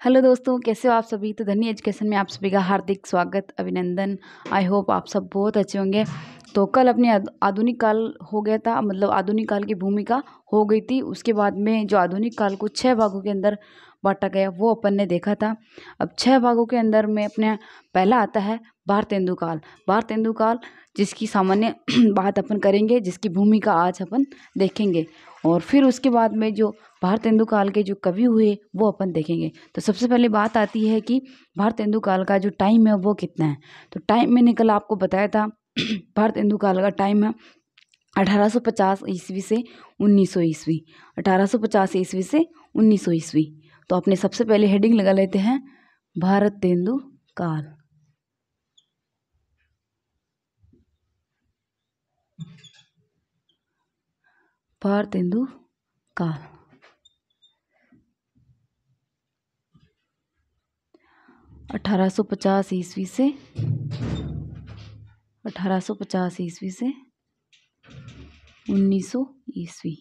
Hello दोस्तों, कैसे हो आप सभी। तो धन्य एजुकेशन में आप सभी का हार्दिक स्वागत, अभिनंदन। आई होप आप सब बहुत अच्छे होंगे। तो कल अपने आधुनिक काल हो गया था, मतलब आधुनिक काल की भूमिका हो गई थी। उसके बाद में जो आधुनिक काल को 6 भागों के अंदर बांटा गया वो अपन ने देखा था। अब 6 भागों के अंदर में अपने पहला आता है भारतेंदु काल। भारतेंदु काल जिसकी सामान्य बात अपन करेंगे, जिसकी भूमिका आज अपन देखेंगे। और फिर उसके बाद में जो भारतेंदु काल के जो कवि हुए वो अपन देखेंगे। तो सबसे पहले बात आती है कि भारतेंदु काल का जो टाइम है वो कितना है। तो टाइम मैंने कल आपको बताया था भारतेंदु काल का टाइम है 1850 ईस्वी से 1900 ईस्वी। 1850 ईस्वी से 1900 ईस्वी। तो अपने सबसे पहले हेडिंग लगा लेते हैं भारतेंदु काल। भारतेंदु काल 1850 ईस्वी से 1850 ईस्वी से 1900 ईस्वी।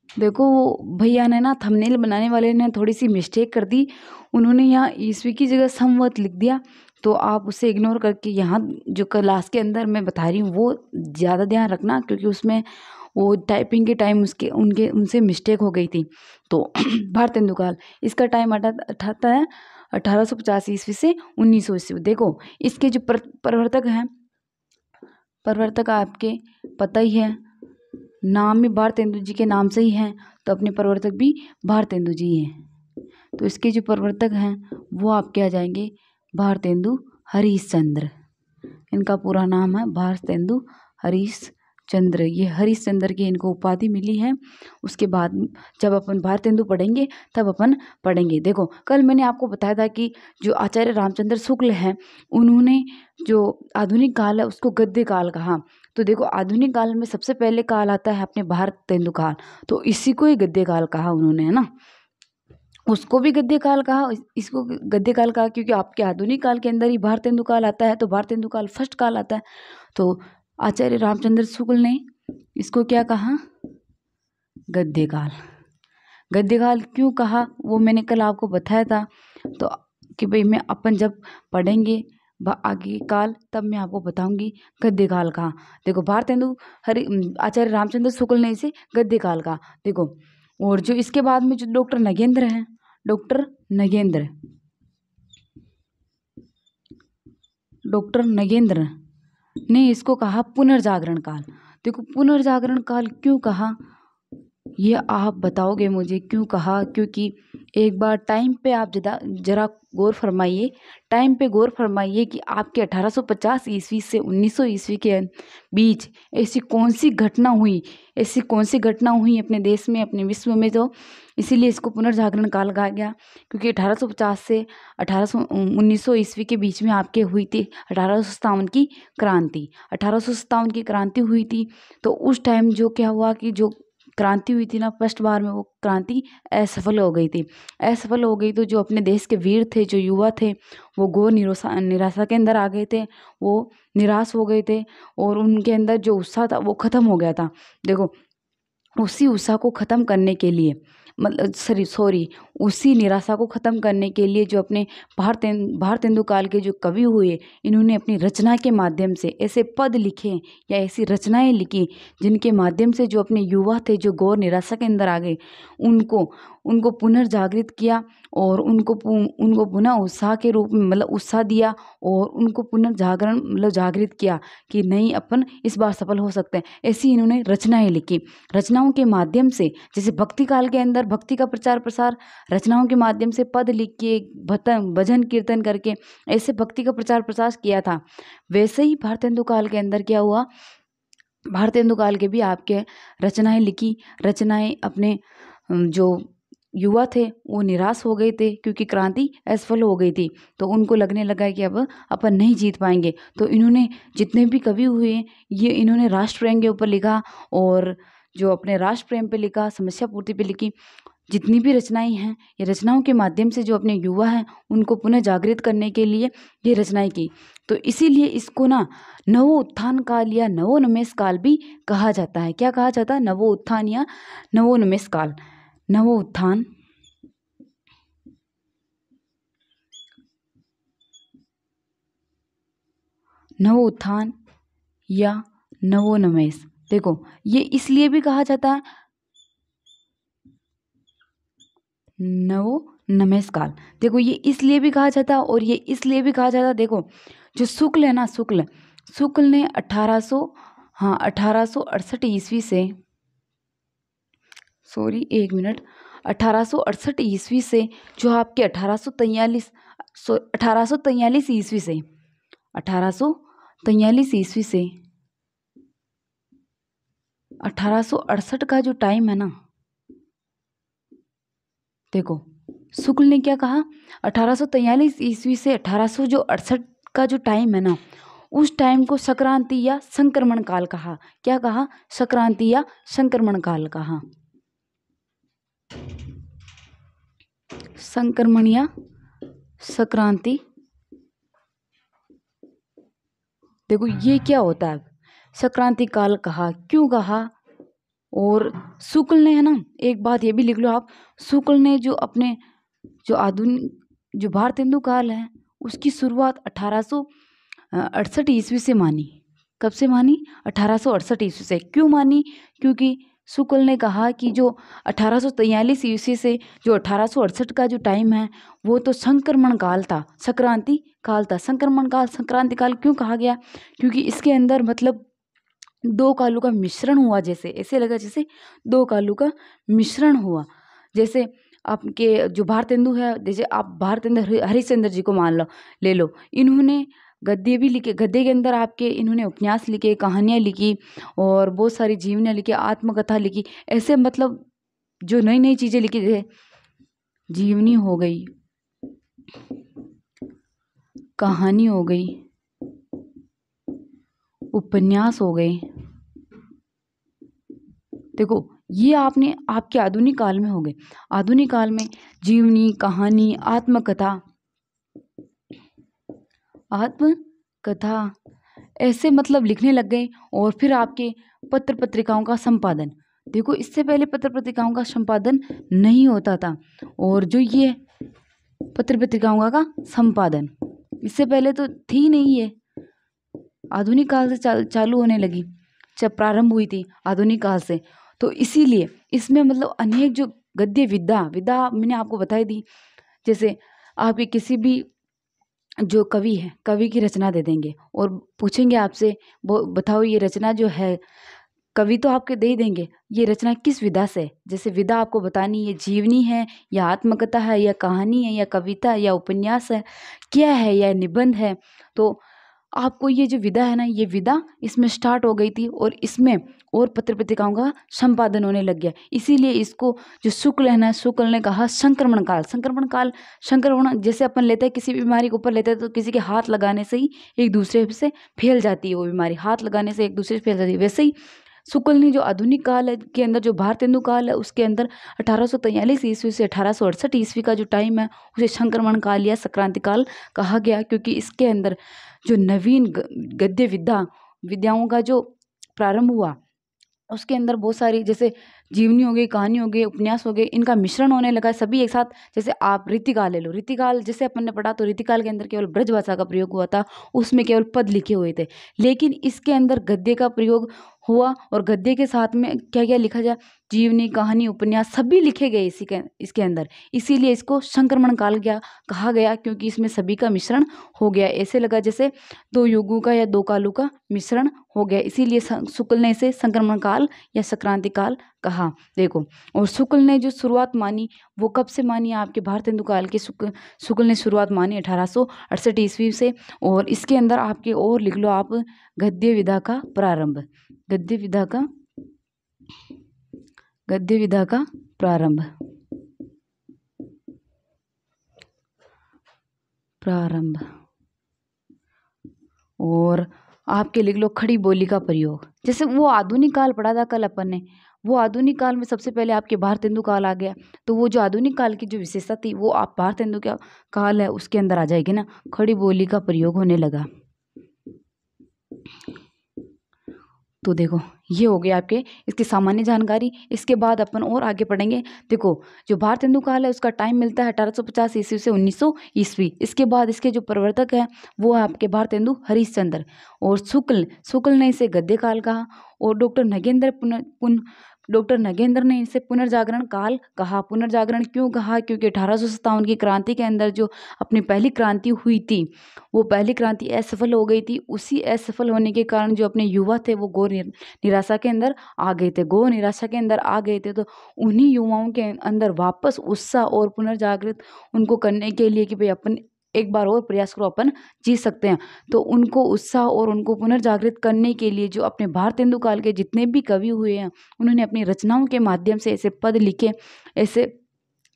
देखो वो भैया ने ना, थंबनेल बनाने वाले ने थोड़ी सी मिस्टेक कर दी। उन्होंने यहाँ ईस्वी की जगह संवत लिख दिया। तो आप उसे इग्नोर करके यहाँ जो क्लास के अंदर मैं बता रही हूँ वो ज़्यादा ध्यान रखना, क्योंकि उसमें वो टाइपिंग के टाइम उनसे मिस्टेक हो गई थी। तो भारतेंदु काल इसका टाइम अठाता है 1850 ईस्वी से 1900 ईस्वी। देखो इसके जो प्रवर्तक हैं, प्रवर्तक आपके पता ही है, नाम ही भारतेंदु जी के नाम से ही हैं, तो अपने प्रवर्तक भी भारतेंदु जी हैं। तो इसके जो प्रवर्तक हैं वो आपके आ जाएंगे भारतेंदु हरिश्चंद्र। इनका पूरा नाम है भारतेंदु हरिश्चंद्र। ये हरिश्चंद्र की इनको उपाधि मिली है। उसके बाद जब अपन भारतेंदु पढ़ेंगे तब अपन पढ़ेंगे। देखो कल मैंने आपको बताया था कि जो आचार्य रामचंद्र शुक्ल हैं उन्होंने जो आधुनिक काल है उसको गद्य काल कहा। तो देखो आधुनिक काल में सबसे पहले काल आता है अपने भारतेंदु काल, तो इसी को ही गद्य काल कहा उन्होंने, है ना। उसको भी गद्य काल कहा, इसको गद्य काल कहा, क्योंकि आपके आधुनिक काल के अंदर ही भारतेंदु काल आता है। तो भारतेंदु काल फर्स्ट काल आता है। तो आचार्य रामचंद्र शुक्ल ने इसको क्या कहा, गद्य काल। गद्य काल क्यों कहा वो मैंने कल आपको बताया था। तो कि भाई मैं अपन जब पढ़ेंगे आगे काल तब मैं आपको बताऊंगी गद्य काल कहा। देखो भारतेंदु आचार्य रामचंद्र शुक्ल ने इसे गद्य काल कहा। देखो और जो इसके बाद में जो डॉक्टर नगेंद्र हैं, डॉक्टर नगेंद्र ने इसको कहा पुनर्जागरण काल। देखो पुनर्जागरण काल क्यों कहा ये आप बताओगे मुझे क्यों कहा, क्योंकि एक बार टाइम पे आप जरा गौर फरमाइए। टाइम पे गौर फरमाइए कि आपके 1850 ईस्वी से 1900 ईस्वी के बीच ऐसी कौन सी घटना हुई, अपने देश में, अपने विश्व में। तो इसीलिए इसको पुनर्जागरण काल कहा गया, क्योंकि 1850 से 1900 ईस्वी के बीच में आपके हुई थी 1857 की क्रांति। 1857 की क्रांति हुई थी। तो उस टाइम जो क्या हुआ कि जो क्रांति हुई थी ना, फर्स्ट बार में वो क्रांति असफल हो गई थी। असफल हो गई तो जो अपने देश के वीर थे, जो युवा थे, वो घोर निराशा के अंदर आ गए थे। वो निराश हो गए थे और उनके अंदर जो उत्साह था वो खत्म हो गया था। देखो उसी उत्साह को ख़त्म करने के लिए, मतलब सॉरी उसी निराशा को ख़त्म करने के लिए जो अपने भारतेंदु काल के जो कवि हुए, इन्होंने अपनी रचना के माध्यम से ऐसे पद लिखे या ऐसी रचनाएं लिखी जिनके माध्यम से जो अपने युवा थे, जो घोर निराशा के अंदर आ गए, उनको पुनर्जागृत किया और उनको पुनः उत्साह के रूप में, मतलब उत्साह दिया और उनको पुनर्जागरण, मतलब जागृत किया कि नहीं अपन इस बार सफल हो सकते हैं। ऐसी इन्होंने रचनाएं लिखी। रचनाओं के माध्यम से, जैसे भक्ति काल के अंदर भक्ति का प्रचार प्रसार रचनाओं के माध्यम से पद लिख के, भजन कीर्तन करके ऐसे भक्ति का प्रचार प्रसार किया था। वैसे ही भारतेंदु काल के अंदर क्या हुआ, भारतेंदु काल के भी आपके रचनाएं लिखी। रचनाएं अपने जो युवा थे वो निराश हो गए थे क्योंकि क्रांति असफल हो गई थी। तो उनको लगने लगा कि अब अपन नहीं जीत पाएंगे। तो इन्होंने जितने भी कवि हुए ये इन्होंने राष्ट्र प्रेम के ऊपर लिखा और जो अपने राष्ट्र प्रेम पे लिखा, समस्या पूर्ति पे लिखी। जितनी भी रचनाएं हैं ये रचनाओं के माध्यम से जो अपने युवा हैं उनको पुनः जागृत करने के लिए ये रचनाएं की। तो इसीलिए इसको ना नवोत्थान काल या नवोन्मेष काल भी कहा जाता है। क्या कहा जाता है, नवोत्थान या नवोन्मेष काल। नवोत्थान नवोत्थान या नवोन्मेष। देखो ये इसलिए भी कहा जाता है नवोन्मेष काल। देखो ये इसलिए भी कहा जाता है और ये इसलिए भी कहा जाता है। देखो जो शुक्ल है ना, शुक्ल ने 1868 ईस्वी से, सॉरी एक मिनट, 1868 ईस्वी से जो आपके 1843 ईस्वी से 1843 ईस्वी से 1868 का जो टाइम है ना, देखो शुक्ल ने क्या कहा, 1843 ईस्वी से 1868 का जो टाइम है ना, उस टाइम को संक्रांति या संक्रमण काल कहा। क्या कहा? संक्रांति या संक्रमण काल कहा। संक्रमण या संक्रांति। देखो ये क्या होता है, संक्रांति काल कहा, क्यों कहा? और शुक्ल ने, है ना, एक बात ये भी लिख लो आप, शुक्ल ने जो अपने जो आधुनिक जो भारतेंदु काल है उसकी शुरुआत 1868 ईस्वी से मानी। कब से मानी? 1868 ईस्वी से। क्यों मानी? क्योंकि शुक्ल ने कहा कि जो 1843 ईस्वी से जो 1868 का जो टाइम है वो तो संक्रमण काल था, संक्रांति काल था। संक्रमण काल, संक्रांति काल क्यों कहा गया? क्योंकि इसके अंदर मतलब दो कालों का मिश्रण हुआ, जैसे ऐसे लगा जैसे दो कालों का मिश्रण हुआ। जैसे आपके जो भारतेंदु है, जैसे आप भारतेंदु हरिश्चंद्र जी को मान लो, ले लो, इन्होंने गद्य भी लिखे, गद्य के अंदर आपके इन्होंने उपन्यास लिखे, कहानियाँ लिखी और बहुत सारी जीवनियाँ लिखी, आत्मकथा लिखी, ऐसे मतलब जो नई नई चीज़ें लिखी थे, जीवनी हो गई, कहानी हो गई, उपन्यास हो गए। देखो ये आपने आपके आधुनिक काल में हो गए। आधुनिक काल में जीवनी, कहानी, आत्मकथा ऐसे मतलब लिखने लग गए। और फिर आपके पत्र पत्रिकाओं का संपादन, देखो इससे पहले पत्र पत्रिकाओं का संपादन नहीं होता था। और जो ये पत्र पत्रिकाओं का संपादन इससे पहले तो थी नहीं, ये आधुनिक काल से चालू होने लगी, जब प्रारंभ हुई थी आधुनिक काल से। तो इसीलिए इसमें मतलब अनेक जो गद्य विधा मैंने आपको बताई दी। जैसे आपके किसी भी जो कवि है, कवि की रचना दे देंगे और पूछेंगे आपसे, बताओ ये रचना जो है, कवि तो आपके दे ही देंगे, ये रचना किस विधा से। जैसे विधा आपको बतानी है, जीवनी है या आत्मकथा है या कहानी है या कविता है या उपन्यास है, क्या है या निबंध है। तो आपको ये जो विधा है ना, ये विधा इसमें स्टार्ट हो गई थी और इसमें और पत्र पत्रिकाओं का संपादन होने लग गया। इसीलिए इसको जो शुक्ल है ना, शुक्ल ने कहा संक्रमण काल। संक्रमण काल, संक्रमण जैसे अपन लेते हैं किसी बीमारी के ऊपर लेते हैं तो किसी के हाथ लगाने से ही एक दूसरे से फैल जाती है वो बीमारी, हाथ लगाने से एक दूसरे से फैल जाती है। वैसे ही शुक्ल ने जो आधुनिक काल के अंदर जो भारतेंदु काल है उसके अंदर 1843 ईस्वी से 1868 ईस्वी का जो टाइम है उसे संक्रमण काल या संक्रांति काल कहा गया। क्योंकि इसके अंदर जो नवीन गद्य विद्याओं का जो प्रारंभ हुआ उसके अंदर बहुत सारी, जैसे जीवनी हो गई, कहानी हो गई, उपन्यास हो गए, इनका मिश्रण होने लगा सभी एक साथ। जैसे आप रीतिकाल ले लो, रीतिकाल जैसे अपन ने पढ़ा तो रीतिकाल के अंदर केवल ब्रज भाषा का प्रयोग हुआ था, उसमें केवल पद लिखे हुए थे। लेकिन इसके अंदर गद्य का प्रयोग हुआ और गद्य के साथ में क्या क्या लिखा जाए, जीवनी, कहानी, उपन्यास सभी लिखे गए इसके अंदर। इसीलिए इसको संक्रमण काल कहा गया, क्योंकि इसमें सभी का मिश्रण हो गया। ऐसे लगा जैसे दो युगों का या दो कालों का मिश्रण हो गया, इसीलिए शुक्ल ने इसे संक्रमण काल या संक्रांति काल कहा। देखो, और शुक्ल ने जो शुरुआत मानी वो कब से मानी? आपके भारतेंदु काल के शुक्ल ने शुरुआत मानी 1868 ईस्वी से। और इसके अंदर आपके और लिख लो आप, गद्य विधा का प्रारंभ, गद्य विधा का प्रारंभ। और आपके लिख लो खड़ी बोली का प्रयोग। जैसे वो आधुनिक काल पढ़ा था कल अपन ने, वो आधुनिक काल में सबसे पहले आपके भारतेंदु काल आ गया। तो वो जो आधुनिक काल की जो विशेषता थी वो आप भारतेंदु का काल है उसके अंदर आ जाएगी ना, खड़ी बोली का प्रयोग होने लगा। तो देखो ये हो गया आपके इसकी सामान्य जानकारी। इसके बाद अपन और आगे पढ़ेंगे। देखो जो भारतेंदु काल है उसका टाइम मिलता है 1850 ईस्वी से 1900 ईस्वी। इसके बाद इसके जो प्रवर्तक है वो है आपके भारतेंदु हरिश्चंद्र। और शुक्ल ने इसे गद्य काल कहा। और डॉक्टर नगेंद्र ने इसे पुनर्जागरण काल कहा। पुनर्जागरण क्यों कहा? क्योंकि 1857 की क्रांति के अंदर जो अपनी पहली क्रांति हुई थी वो पहली क्रांति असफल हो गई थी। उसी असफल होने के कारण जो अपने युवा थे वो घोर निराशा के अंदर आ गए थे। घोर निराशा के अंदर आ गए थे तो उन्हीं युवाओं के अंदर वापस उत्साह और पुनर्जागृत उनको करने के लिए कि भाई अपन एक बार और प्रयास करो, अपन जी सकते हैं। तो उनको उत्साह और उनको पुनर्जागृत करने के लिए जो अपने भारतेंदु काल के जितने भी कवि हुए हैं उन्होंने अपनी रचनाओं के माध्यम से ऐसे पद लिखे, ऐसे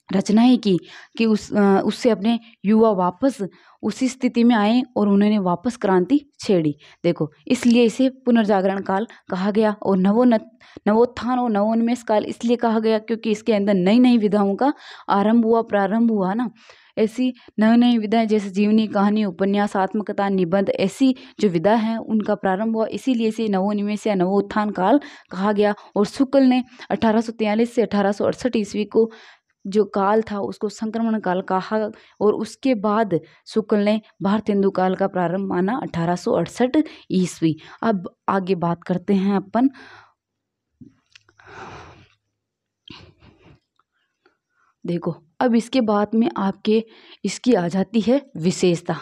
रचनाएं की कि उससे अपने युवा वापस उसी स्थिति में आए और उन्होंने वापस क्रांति छेड़ी। देखो इसलिए इसे पुनर्जागरण काल कहा गया। और नवोत्थान और नवोन्मेष काल इसलिए कहा गया क्योंकि इसके अंदर नई नई विधाओं का प्रारंभ हुआ ना। ऐसी नई नई विधाएं जैसे जीवनी, कहानी, उपन्यास, आत्मकथा, निबंध, ऐसी जो विधा है उनका प्रारंभ हुआ। इसीलिए इसे नवोन्मेष या नवोत्थान काल कहा गया। और शुक्ल ने 1843 से 1868 ईस्वी को जो काल था उसको संक्रमण काल कहा। और उसके बाद शुक्ल ने भारतेंदु काल का प्रारंभ माना 1868 ईस्वी। अब आगे बात करते हैं अपन। देखो अब इसके बाद में आपके इसकी आ जाती है विशेषता।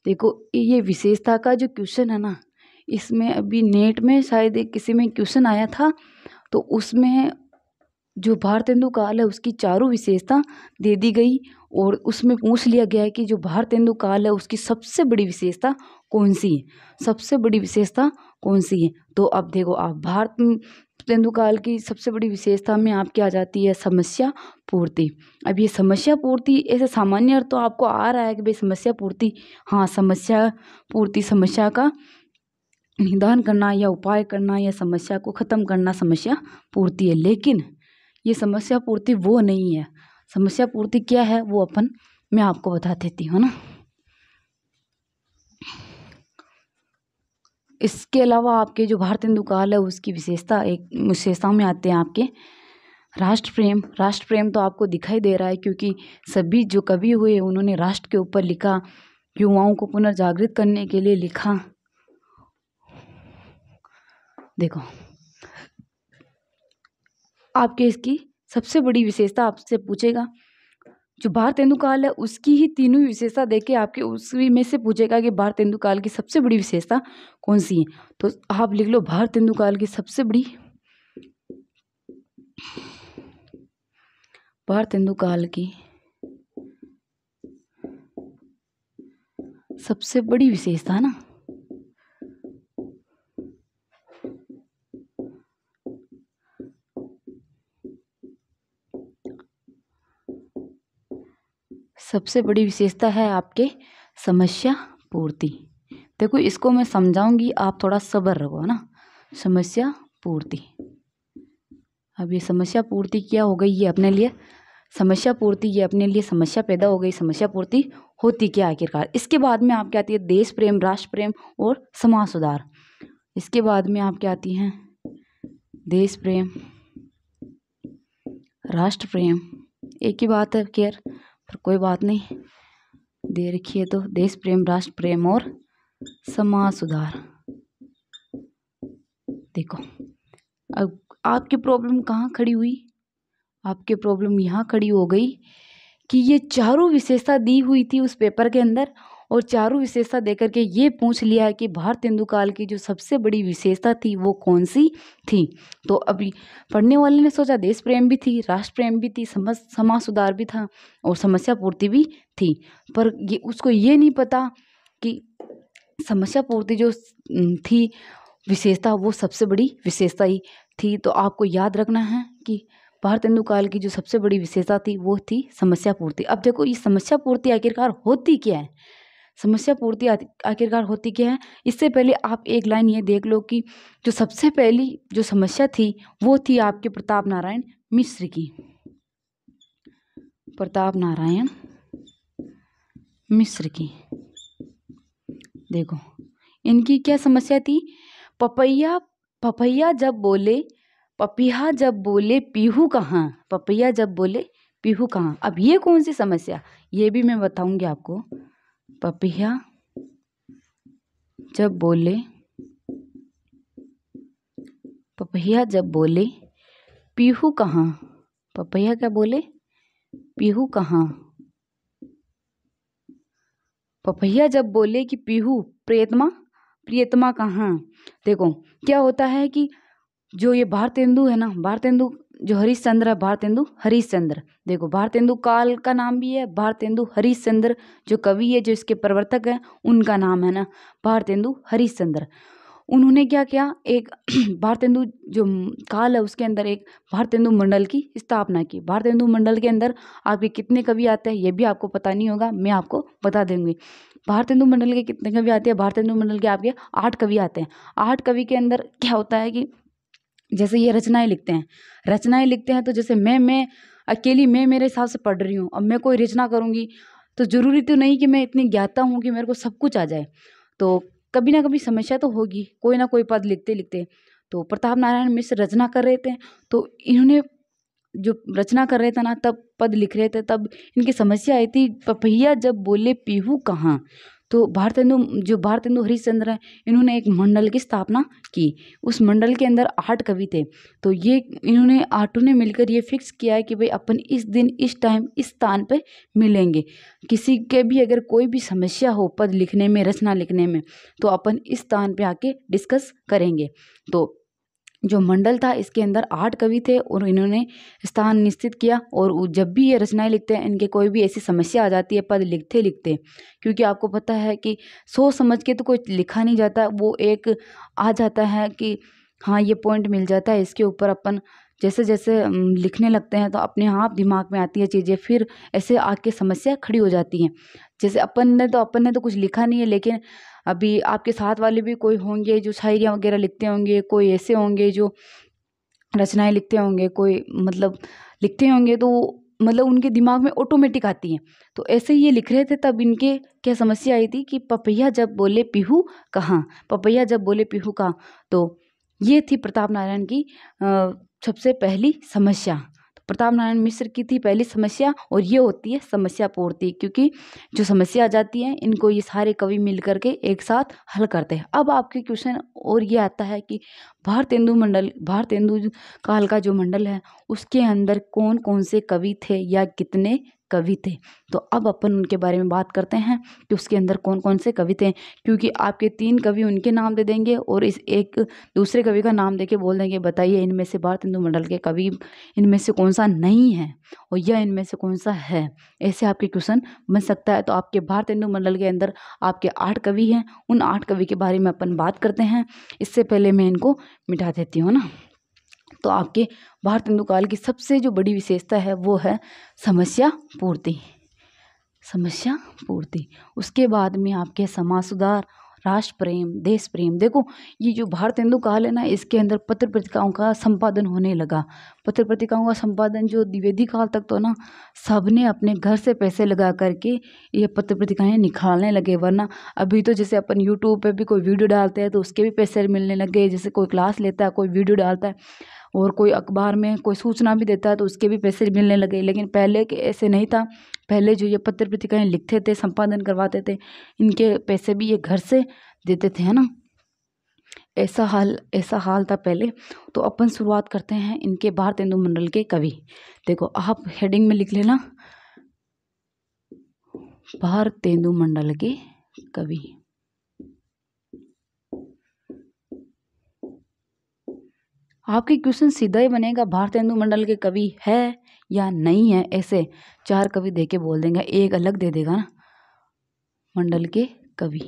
देखो ये विशेषता का जो क्वेश्चन है ना, इसमें अभी नेट में शायद एक किसी में क्वेश्चन आया था तो उसमें जो भारतेंदु काल है उसकी चारों विशेषता दे दी गई। और उसमें पूछ लिया गया है कि जो भारतेंदु काल है उसकी सबसे बड़ी विशेषता कौन सी है, सबसे बड़ी विशेषता कौन सी है। तो अब देखो आप भारतेंदु काल की सबसे बड़ी विशेषता में आपकी आ जाती है समस्या पूर्ति। अब ये समस्या पूर्ति ऐसे सामान्य अर्थ तो आपको आ रहा है कि भाई समस्या पूर्ति, हाँ समस्या पूर्ति समस्या का निदान करना या उपाय करना या समस्या को खत्म करना समस्या पूर्ति है। लेकिन ये समस्या पूर्ति वो नहीं है। समस्या पूर्ति क्या है वो मैं आपको बता देती हूँ ना। इसके अलावा आपके जो भारतेंदु काल है उसकी विशेषताओं में आते हैं आपके राष्ट्र प्रेम तो आपको दिखाई दे रहा है क्योंकि सभी जो कवि हुए उन्होंने राष्ट्र के ऊपर लिखा, युवाओं को पुनर्जागृत करने के लिए लिखा। देखो आपके इसकी सबसे बड़ी विशेषता आपसे पूछेगा, जो भारतेंदु काल है उसकी ही तीनों विशेषता देके आपके उसी में से पूछेगा कि भारतेंदु काल की सबसे बड़ी विशेषता कौन सी है। तो आप लिख लो भारतेंदु काल की सबसे बड़ी विशेषता ना, सबसे बड़ी विशेषता है आपके समस्या पूर्ति। देखो इसको मैं समझाऊंगी, आप थोड़ा सब्र रखो ना। समस्या पूर्ति, अब ये समस्या पूर्ति क्या हो गई, ये अपने लिए समस्या पूर्ति, ये अपने लिए समस्या पैदा हो गई। समस्या पूर्ति होती क्या आखिरकार। इसके बाद में आपके आती है देश प्रेम, राष्ट्र प्रेम और समाज सुधार। इसके बाद में आपके आती हैं देश प्रेम, राष्ट्र प्रेम, एक ही बात है खैर पर कोई बात नहीं, दे रखी है तो देश प्रेम, राष्ट्र प्रेम और समाज सुधार। देखो अब आपकी प्रॉब्लम कहाँ खड़ी हुई, आपकी प्रॉब्लम यहाँ खड़ी हो गई कि ये चारों विशेषता दी हुई थी उस पेपर के अंदर और चारों विशेषता देकर के ये पूछ लिया कि भारतेंदु काल की जो सबसे बड़ी विशेषता थी वो कौन सी थी। तो अभी पढ़ने वाले ने सोचा देश प्रेम भी थी, राष्ट्र प्रेम भी थी, समाज सुधार भी था और समस्या पूर्ति भी थी, पर उसको ये नहीं पता कि समस्या पूर्ति जो थी विशेषता वो सबसे बड़ी विशेषता ही थी। तो आपको याद रखना है कि भारतेंदु काल की जो सबसे बड़ी विशेषता थी वो थी समस्या पूर्ति। अब देखो ये समस्या पूर्ति आखिरकार होती क्या है, समस्या पूर्ति आखिरकार होती क्या है। इससे पहले आप एक लाइन ये देख लो कि जो सबसे पहली जो समस्या थी वो थी आपके प्रताप नारायण मिश्र की। प्रताप नारायण मिश्र की देखो इनकी क्या समस्या थी, पपैया पपैया जब बोले पपीहा जब बोले पीहू कहाँ, पपैया जब बोले पीहू कहाँ। अब ये कौन सी समस्या, ये भी मैं बताऊंगी आपको। पपीहा जब बोले पपैया जब बोले पीहू कहाँ, पपैया क्या बोले पीहू कहाँ। पपैया जब बोले कि पीहू प्रियतमा, प्रियतमा कहाँ। देखो क्या होता है कि जो ये भारतेंदु है ना, भारतेंदु जो हरिश्चंद्र है, भारतेंदु हरिश्चंद्र, देखो भारतेंदु काल का नाम भी है, भारतेंदु हरिश्चंद्र जो कवि है, जो इसके प्रवर्तक है, उनका नाम है ना भारतेंदु हरिश्चंद्र। उन्होंने क्या किया, एक भारतेंदु जो काल है उसके अंदर एक भारतेंदु मंडल की स्थापना की। भारतेंदु मंडल के अंदर आपके कितने कवि आते हैं ये भी आपको पता नहीं होगा, मैं आपको बता दूंगी। भारतेंदु मंडल के कितने कवि आते हैं, भारतेंदु मंडल के आपके 8 कवि आते हैं। 8 कवि के अंदर क्या होता है कि जैसे ये रचनाएं लिखते हैं, रचनाएं लिखते हैं तो जैसे मैं अकेली मैं मेरे हिसाब से पढ़ रही हूँ, अब मैं कोई रचना करूँगी तो ज़रूरी तो नहीं कि मैं इतनी ज्ञाता हूँ कि मेरे को सब कुछ आ जाए, तो कभी ना कभी समस्या तो होगी, कोई ना कोई पद लिखते लिखते। तो प्रताप नारायण मिश्र रचना कर रहे थे, तो इन्होंने जो रचना कर रहे थे ना तब पद लिख रहे थे, तब इनकी समस्या आई थी पपैया जब बोले पीहू कहाँ। तो भारतेंदु हरिश्चंद्र हैं, इन्होंने एक मंडल की स्थापना की। उस मंडल के अंदर 8 कवि थे, तो ये इन्होंने 8 ने मिलकर ये फिक्स किया है कि भाई अपन इस दिन इस टाइम इस स्थान पे मिलेंगे। किसी के भी अगर कोई भी समस्या हो पद लिखने में, रचना लिखने में, तो अपन इस स्थान पे आके डिस्कस करेंगे। तो जो मंडल था इसके अंदर 8 कवि थे और इन्होंने स्थान निश्चित किया। और जब भी ये रचनाएं लिखते हैं, इनके कोई भी ऐसी समस्या आ जाती है पद लिखते लिखते, क्योंकि आपको पता है कि सोच समझ के तो कोई लिखा नहीं जाता, वो एक आ जाता है कि हाँ ये पॉइंट मिल जाता है, इसके ऊपर अपन जैसे जैसे लिखने लगते हैं तो अपने आप दिमाग में आती है चीज़ें, फिर ऐसे आके समस्या खड़ी हो जाती हैं। जैसे अपन ने तो कुछ लिखा नहीं है, लेकिन अभी आपके साथ वाले भी कोई होंगे जो शायरियाँ वगैरह लिखते होंगे, कोई ऐसे होंगे जो रचनाएं लिखते होंगे, कोई मतलब लिखते होंगे, तो मतलब उनके दिमाग में ऑटोमेटिक आती हैं। तो ऐसे ही ये लिख रहे थे, तब इनके क्या समस्या आई थी कि पपैया जब बोले पीहू कहाँ, पपैया जब बोले पीहू कहाँ। तो ये थी प्रताप नारायण की सबसे पहली समस्या। तो प्रताप नारायण मिश्र की थी पहली समस्या, और ये होती है समस्या पूर्ति, क्योंकि जो समस्या आ जाती है इनको ये सारे कवि मिल करके एक साथ हल करते हैं। अब आपके क्वेश्चन और ये आता है कि भारतेंदु काल का जो मंडल है उसके अंदर कौन कौन से कवि थे या कितने कवि थे। तो अब अपन उनके बारे में बात करते हैं कि उसके अंदर कौन कौन से कवि थे, क्योंकि आपके 3 कवि उनके नाम दे देंगे और इस एक दूसरे कवि का नाम देके बोल देंगे बताइए इनमें से भारतेंदु मंडल के कवि इनमें से कौन सा नहीं है और यह इनमें से कौन सा है। ऐसे आपके क्वेश्चन बन सकता है। तो आपके भारतेंदु मंडल के अंदर आपके 8 कवि हैं, उन 8 कवि के बारे में अपन बात करते हैं। इससे पहले मैं इनको मिटा देती हूँ ना। तो आपके भारतेंदु काल की सबसे जो बड़ी विशेषता है वो है समस्या पूर्ति, समस्या पूर्ति। उसके बाद में आपके समाज सुधार, राष्ट्र प्रेम, देश प्रेम। देखो ये जो भारतेंदु काल है ना, इसके अंदर पत्र पत्रिकाओं का संपादन होने लगा। पत्र पत्रिकाओं का संपादन जो द्विवेदी काल तक तो ना सबने अपने घर से पैसे लगा करके ये पत्र पत्रिकाएं निकालने लगे, वरना अभी तो जैसे अपन यूट्यूब पे भी कोई वीडियो डालते हैं तो उसके भी पैसे मिलने लगे। जैसे कोई क्लास लेता है, कोई वीडियो डालता है और कोई अखबार में कोई सूचना भी देता है तो उसके भी पैसे मिलने लगे। लेकिन पहले के ऐसे नहीं था। पहले जो ये पत्र पत्रिकाएं लिखते थे, संपादन करवाते थे, इनके पैसे भी ये घर से देते थे, है ना। ऐसा हाल था पहले। तो अपन शुरुआत करते हैं इनके भारतेंदु मंडल के कवि। देखो आप हेडिंग में लिख लेना भारतेंदु मंडल के कवि। आपके क्वेश्चन सीधा ही बनेगा भारतेंदु मंडल के कवि है या नहीं है। ऐसे 4 कवि दे के बोल देंगे, एक अलग दे देगा ना मंडल के कवि।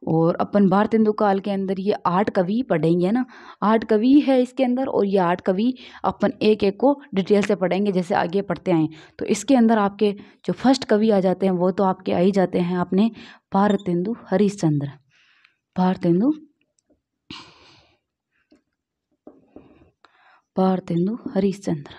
और अपन भारतेंदु काल के अंदर ये 8 कवि पढ़ेंगे ना, 8 कवि है इसके अंदर, और ये 8 कवि अपन एक एक को डिटेल से पढ़ेंगे जैसे आगे पढ़ते आए। तो इसके अंदर आपके जो फर्स्ट कवि आ जाते हैं वो तो आपके आ ही जाते हैं अपने भारतेंदु हरिश्चंद्र। भारतेंदु हरिश्चंद्र।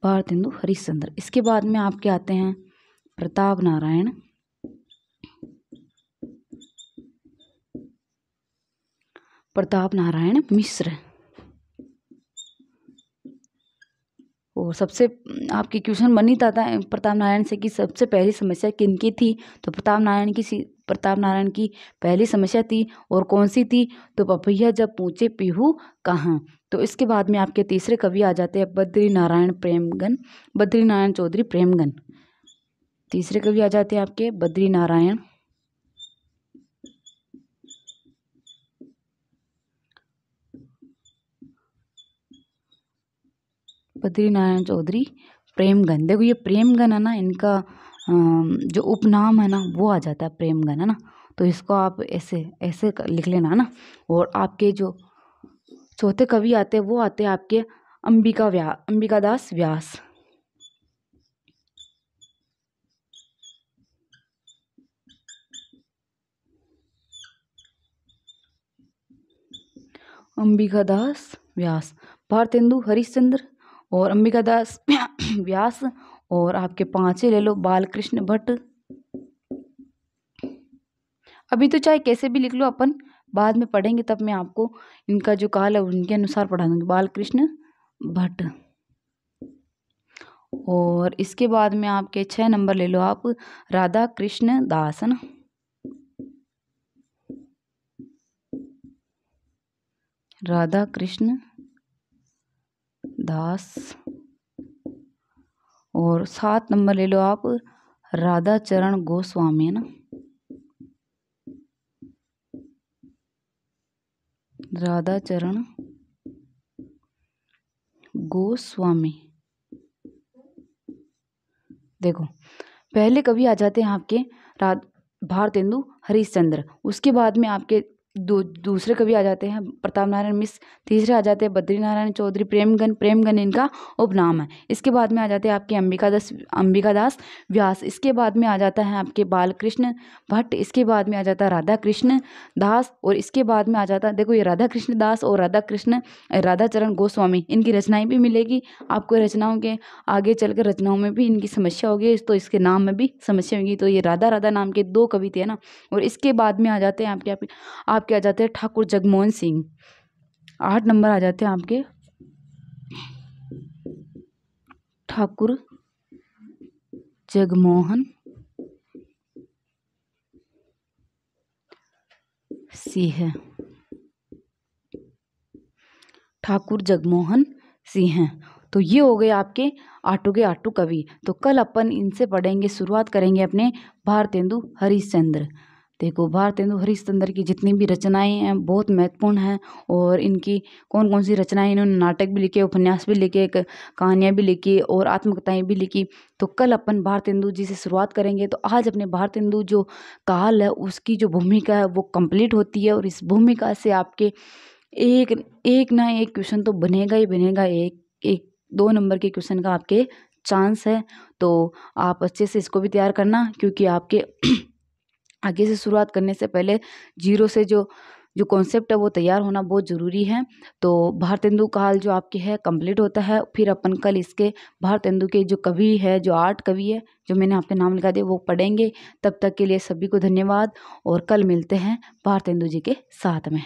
भारतेंदु हरिश्चंद्र। इसके बाद में आपके आते हैं प्रताप नारायण प्रताप नारायण मिश्र। और सबसे आपके क्वेश्चन बन ही था प्रताप नारायण से कि सबसे पहली समस्या किनकी थी, तो प्रताप नारायण की पहली समस्या थी और कौन सी थी, तो पपैया जब पूछे पीहू कहाँ। तो इसके बाद में आपके तीसरे कवि आ जाते हैं बद्रीनारायण चौधरी प्रेमगन। तीसरे कवि आ जाते हैं आपके बद्रीनारायण चौधरी प्रेमगन। देखो ये प्रेमगन है ना, इनका जो उपनाम है ना वो आ जाता है प्रेमगन, है ना। तो इसको आप ऐसे ऐसे लिख लेना ना। और आपके जो चौथे कवि आते हैं वो आते हैं आपके अंबिकादास व्यास। अंबिकादास व्यास, भारतेंदु हरिश्चंद्र और अंबिकादास व्यास। और आपके पांचवें ले लो बालकृष्ण भट्ट। अभी तो चाहे कैसे भी लिख लो, अपन बाद में पढ़ेंगे तब मैं आपको इनका जो काल है उनके अनुसार पढ़ा दूंगी। बालकृष्ण भट्ट। और इसके बाद में आपके 6 नंबर ले लो आप राधा कृष्ण दास, है ना। राधा कृष्ण दास। और 7 नंबर ले लो आप राधा चरण गोस्वामी, है ना। राधा चरण गोस्वामी। देखो पहले कवि आ जाते हैं आपके भारतेंदु हरिश्चंद्र। उसके बाद में आपके दूसरे कवि आ जाते हैं प्रताप नारायण मिश्र। तीसरे आ जाते हैं बद्रीनारायण चौधरी प्रेमगन इनका उपनाम है। इसके बाद में आ जाते हैं आपके अंबिकादास व्यास। इसके बाद में आ जाता है आपके बालकृष्ण भट्ट। इसके बाद में आ जाता है राधा कृष्ण दास। और इसके बाद में आ जाता है, देखो ये राधा कृष्ण दास और राधा चरण गोस्वामी, इनकी रचनाएं भी मिलेगी आपको। रचनाओं के आगे चलकर रचनाओं में भी इनकी समस्या होगी, तो इसके नाम में भी समस्या होगी। तो ये राधा नाम के 2 कवि थे ना। और इसके बाद में आ जाते हैं आपके आ जाते हैं ठाकुर जगमोहन सिंह। 8 नंबर आ जाते हैं आपके ठाकुर जगमोहन सिंह। ठाकुर जगमोहन सिंह। तो ये हो गए आपके 8 के 8 कवि। तो कल अपन इनसे पढ़ेंगे, शुरुआत करेंगे अपने भारतेंदु हरिश्चंद्र। देखो भारतेंदु हरिश्चंद्र की जितनी भी रचनाएं हैं बहुत महत्वपूर्ण हैं। और इनकी कौन कौन सी रचनाएं, इन्होंने नाटक भी लिखे, उपन्यास भी लिखे, कहानियाँ भी लिखी और आत्मकथाएं भी लिखी। तो कल अपन भारतेंदु जी से शुरुआत करेंगे। तो आज अपने भारतेंदु जो काल है उसकी जो भूमिका है वो कंप्लीट होती है। और इस भूमिका से आपके एक ना एक क्वेश्चन तो बनेगा ही बनेगा। एक 2 नंबर के क्वेश्चन का आपके चांस है। तो आप अच्छे से इसको भी तैयार करना, क्योंकि आपके आगे से शुरुआत करने से पहले जीरो से जो कॉन्सेप्ट है वो तैयार होना बहुत ज़रूरी है। तो भारतेंदु काल जो आपके है कंप्लीट होता है। फिर अपन कल इसके भारतेंदु के जो कवि है, जो 8 कवि है जो मैंने आपके नाम लिखा दिए, वो पढ़ेंगे। तब तक के लिए सभी को धन्यवाद और कल मिलते हैं भारतेंदु जी के साथ में।